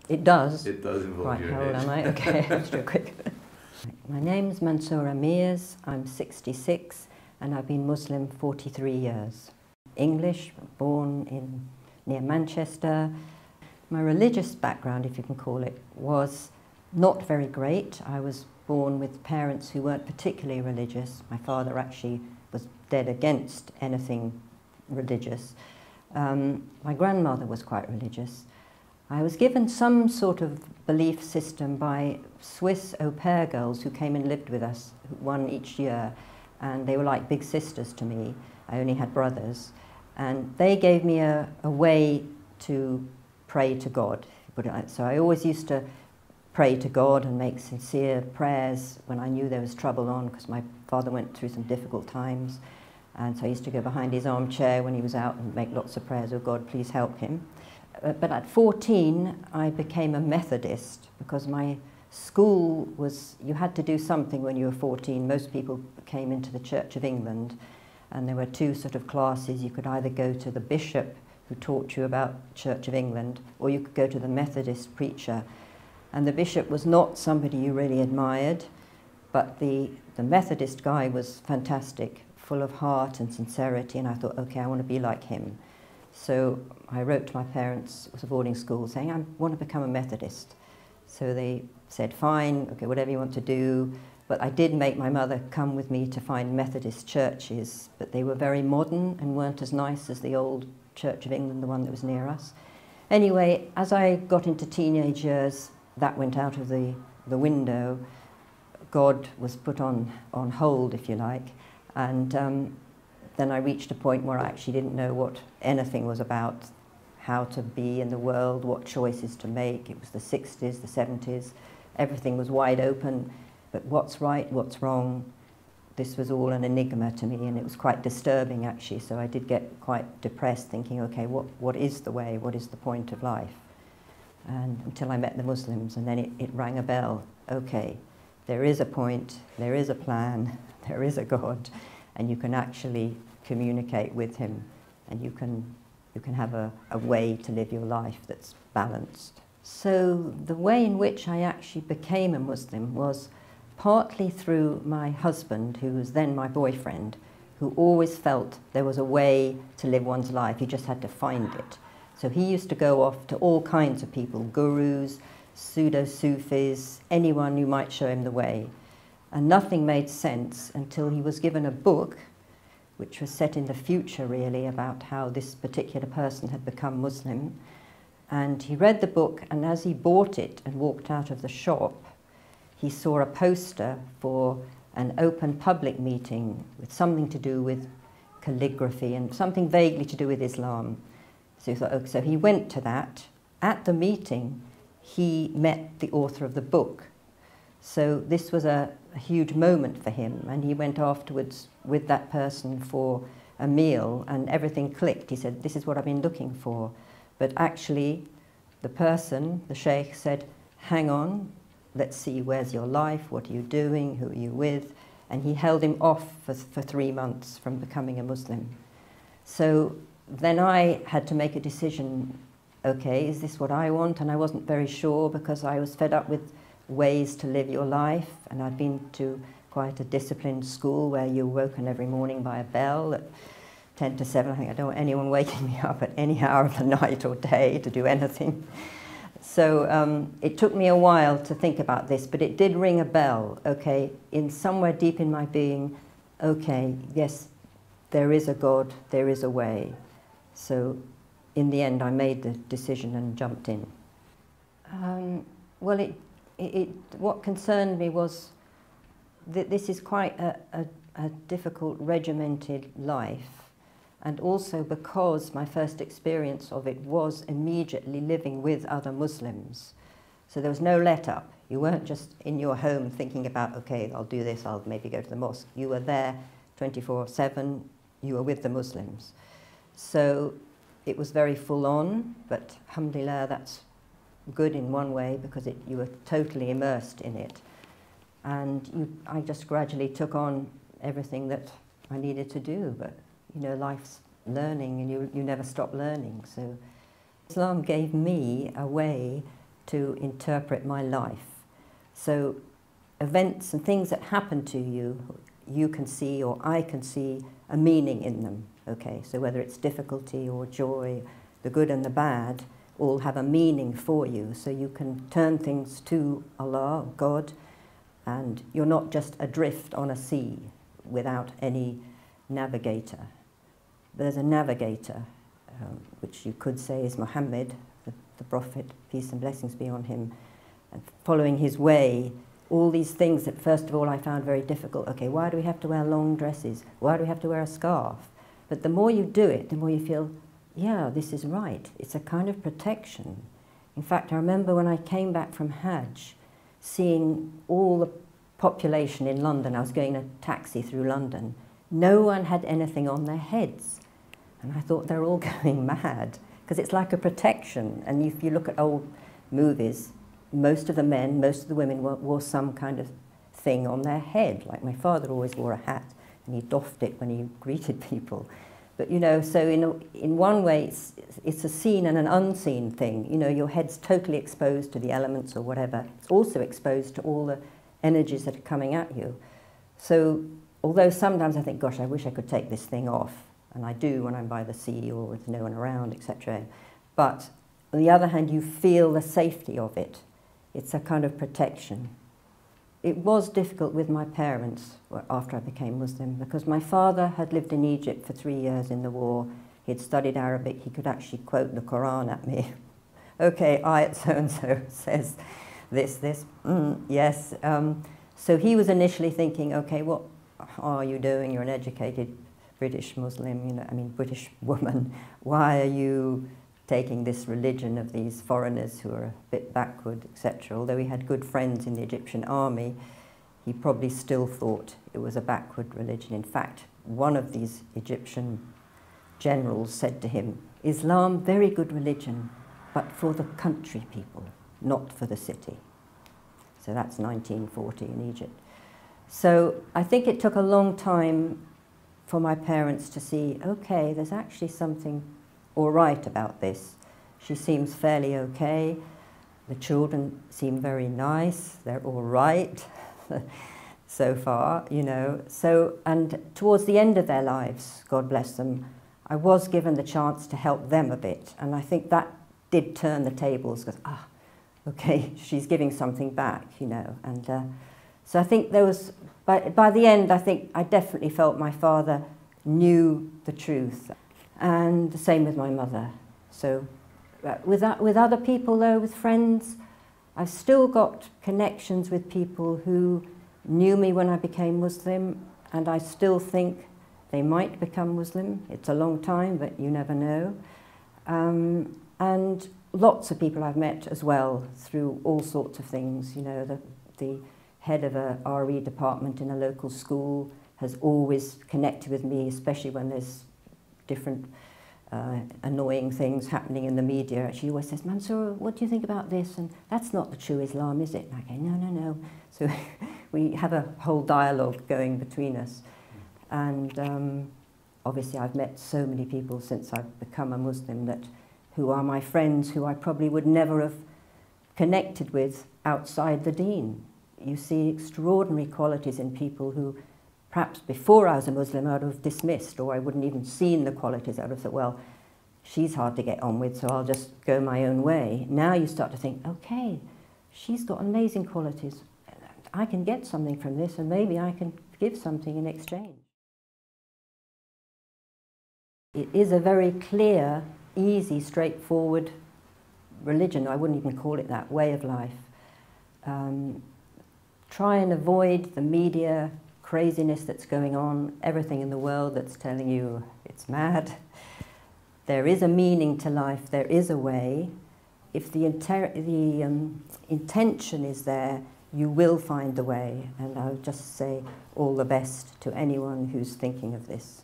It does? It does involve right, your how old age. am I? Okay, let's do it quick. My name's Mansoura Mears, I'm 66 and I've been Muslim 43 years. English, born near Manchester. My religious background, if you can call it, was not very great. I was born with parents who weren't particularly religious. My father actually was dead against anything religious. My grandmother was quite religious. I was given some sort of belief system by Swiss au pair girls who came and lived with us, one each year, and they were like big sisters to me. I only had brothers, and they gave me a way to pray to God. So I always used to pray to God and make sincere prayers when I knew there was trouble on, because my father went through some difficult times, and so I used to go behind his armchair when he was out and make lots of prayers, oh God, please help him. But at 14, I became a Methodist because my school was, you had to do something when you were 14. Most people came into the Church of England, and there were two sort of classes. You could either go to the bishop who taught you about Church of England, or you could go to the Methodist preacher. And the bishop was not somebody you really admired, but the Methodist guy was fantastic, full of heart and sincerity, and I thought, okay, I want to be like him. So I wrote to my parents, it was a boarding school, saying I want to become a Methodist. So they said, fine, okay, whatever you want to do. But I did make my mother come with me to find Methodist churches, but they were very modern and weren't as nice as the old Church of England, the one that was near us. Anyway, as I got into teenage years, that went out of the window. God was put on hold, if you like, and then I reached a point where I actually didn't know what anything was about, how to be in the world, what choices to make. It was the 60s, the 70s. Everything was wide open, but what's right, what's wrong, this was all an enigma to me, and it was quite disturbing actually, so I did get quite depressed thinking, okay, what is the way, what is the point of life? And until I met the Muslims, and then it rang a bell. Okay, there is a point, there is a plan, there is a God, and you can actually communicate with him, and you can have a way to live your life that's balanced. So the way in which I actually became a Muslim was partly through my husband, who was then my boyfriend, who always felt there was a way to live one's life, you just had to find it. So he used to go off to all kinds of people, gurus, pseudo-Sufis, anyone who might show him the way. And nothing made sense until he was given a book which was set in the future really about how this particular person had become Muslim. And he read the book, and as he bought it and walked out of the shop, he saw a poster for an open public meeting with something to do with calligraphy and something vaguely to do with Islam. So he thought, okay, so he went to that. At the meeting, he met the author of the book. So this was a huge moment for him, and he went afterwards with that person for a meal, and everything clicked. He said, this is what I've been looking for. But actually, the person, the sheikh, said, hang on, let's see, where's your life, what are you doing, who are you with? And he held him off for 3 months from becoming a Muslim. So then I had to make a decision, okay, is this what I want? And I wasn't very sure, because I was fed up with ways to live your life, and I'd been to quite a disciplined school where you're woken every morning by a bell at 10 to 7. I think I don't want anyone waking me up at any hour of the night or day to do anything. So it took me a while to think about this, but it did ring a bell, okay, in somewhere deep in my being, okay, yes, there is a God, there is a way. So in the end, I made the decision and jumped in. Well, what concerned me was that this is quite a difficult, regimented life, and also because my first experience of it was immediately living with other Muslims. So there was no let-up. You weren't just in your home thinking about, okay, I'll do this, I'll maybe go to the mosque. You were there 24/7, you were with the Muslims. So it was very full-on, but alhamdulillah, that's good in one way, because you were totally immersed in it. And I just gradually took on everything that I needed to do, but you know, life's learning, and you never stop learning. So Islam gave me a way to interpret my life. So events and things that happen to you, you can see, or I can see, a meaning in them. Okay, so whether it's difficulty or joy, the good and the bad, all have a meaning for you. So you can turn things to Allah, God, and you're not just adrift on a sea without any navigator. There's a navigator, which you could say is Muhammad, the Prophet, peace and blessings be on him, and following his way, all these things that first of all I found very difficult. Okay, why do we have to wear long dresses? Why do we have to wear a scarf? But the more you do it, the more you feel, yeah, this is right. It's a kind of protection. In fact, I remember when I came back from Hajj, seeing all the population in London. I was going a taxi through London. No one had anything on their heads. And I thought they're all going mad, because it's like a protection. And if you look at old movies, most of the men, most of the women wore some kind of thing on their head. Like my father always wore a hat, and he doffed it when he greeted people. But, you know, so in one way, it's a seen and an unseen thing. You know, your head's totally exposed to the elements or whatever. It's also exposed to all the energies that are coming at you. So, although sometimes I think, gosh, I wish I could take this thing off, and I do when I'm by the sea or with no one around, etc. But on the other hand, you feel the safety of it. It's a kind of protection. It was difficult with my parents after I became Muslim, because my father had lived in Egypt for 3 years in the war. He had studied Arabic. He could actually quote the Quran at me. Okay, ayat so-and-so says this, yes. So he was initially thinking, okay, what are you doing? You're an educated British Muslim, you know, I mean, British woman. Why are you taking this religion of these foreigners who are a bit backward, etc. Although he had good friends in the Egyptian army, he probably still thought it was a backward religion. In fact, one of these Egyptian generals said to him, Islam, very good religion, but for the country people, not for the city. So that's 1940 in Egypt. So I think it took a long time for my parents to see, okay, there's actually something all right about this. She seems fairly okay. The children seem very nice. They're all right so far, you know. So, and towards the end of their lives, God bless them, I was given the chance to help them a bit. And I think that did turn the tables, because, okay, she's giving something back, you know. And so I think there was, by the end, I think I definitely felt my father knew the truth. And the same with my mother. So with other people, though, with friends, I've still got connections with people who knew me when I became Muslim, and I still think they might become Muslim. It's a long time, but you never know. And lots of people I've met as well through all sorts of things. You know, the head of a RE department in a local school has always connected with me, especially when there's different annoying things happening in the media. She always says, Mansoura, what do you think about this? And that's not the true Islam, is it? And I go, no, no, no. So we have a whole dialogue going between us. And obviously I've met so many people since I've become a Muslim who are my friends, who I probably would never have connected with outside the deen. You see extraordinary qualities in people who perhaps before I was a Muslim I would have dismissed, or I wouldn't even seen the qualities. I would have thought, well, she's hard to get on with, so I'll just go my own way. Now you start to think, okay, she's got amazing qualities. I can get something from this, and maybe I can give something in exchange. It is a very clear, easy, straightforward religion. I wouldn't even call it that, way of life. Try and avoid the media craziness that's going on, everything in the world that's telling you it's mad. There is a meaning to life, there is a way. If the intention is there, you will find the way. And I would just say all the best to anyone who's thinking of this.